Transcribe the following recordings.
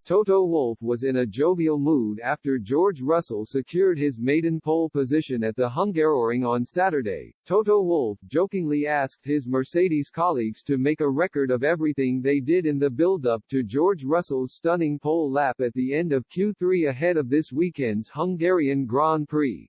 Toto Wolff was in a jovial mood after George Russell secured his maiden pole position at the Hungaroring on Saturday. Toto Wolff jokingly asked his Mercedes colleagues to make a record of everything they did in the build-up to George Russell's stunning pole lap at the end of Q3 ahead of this weekend's Hungarian Grand Prix.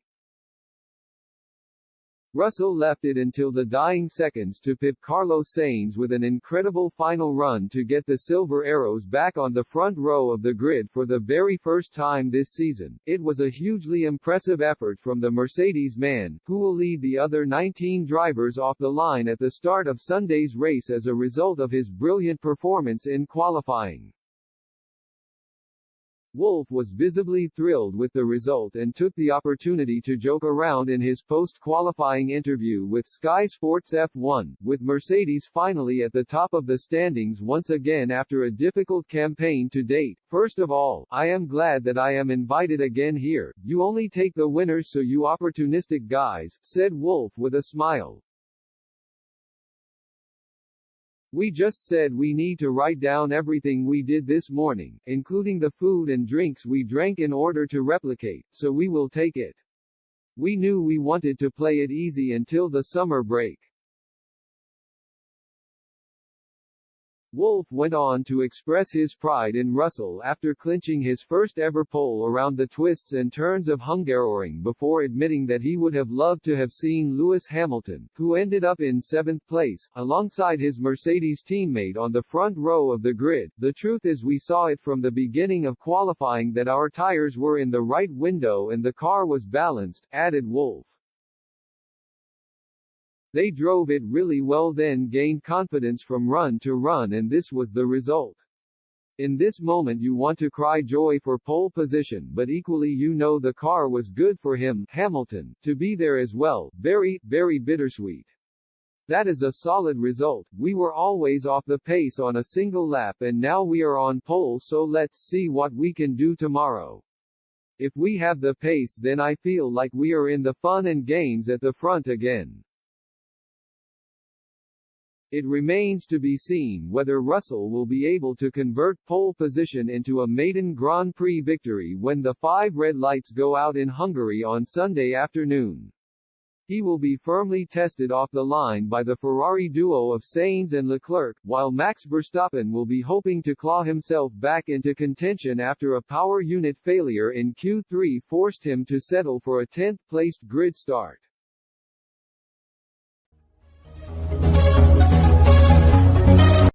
Russell left it until the dying seconds to pip Carlos Sainz with an incredible final run to get the Silver Arrows back on the front row of the grid for the very first time this season. It was a hugely impressive effort from the Mercedes man, who will lead the other 19 drivers off the line at the start of Sunday's race as a result of his brilliant performance in qualifying. Wolff was visibly thrilled with the result and took the opportunity to joke around in his post-qualifying interview with Sky Sports F1, with Mercedes finally at the top of the standings once again after a difficult campaign to date. "First of all, I am glad that I am invited again here. You only take the winners, so you opportunistic guys," said Wolff with a smile. "We just said we need to write down everything we did this morning, including the food and drinks we drank in order to replicate, so we will take it. We knew we wanted to play it easy until the summer break." Wolff went on to express his pride in Russell after clinching his first-ever pole around the twists and turns of Hungaroring before admitting that he would have loved to have seen Lewis Hamilton, who ended up in 7th place, alongside his Mercedes teammate on the front row of the grid. "The truth is we saw it from the beginning of qualifying that our tires were in the right window and the car was balanced," added Wolff. "They drove it really well, then gained confidence from run to run, and this was the result. In this moment you want to cry joy for pole position, but equally you know the car was good for him, Hamilton, to be there as well. Very, very bittersweet. That is a solid result. We were always off the pace on a single lap and now we are on pole, so let's see what we can do tomorrow. If we have the pace, then I feel like we are in the fun and games at the front again." It remains to be seen whether Russell will be able to convert pole position into a maiden Grand Prix victory when the 5 red lights go out in Hungary on Sunday afternoon. He will be firmly tested off the line by the Ferrari duo of Sainz and Leclerc, while Max Verstappen will be hoping to claw himself back into contention after a power unit failure in Q3 forced him to settle for a 10th-placed grid start.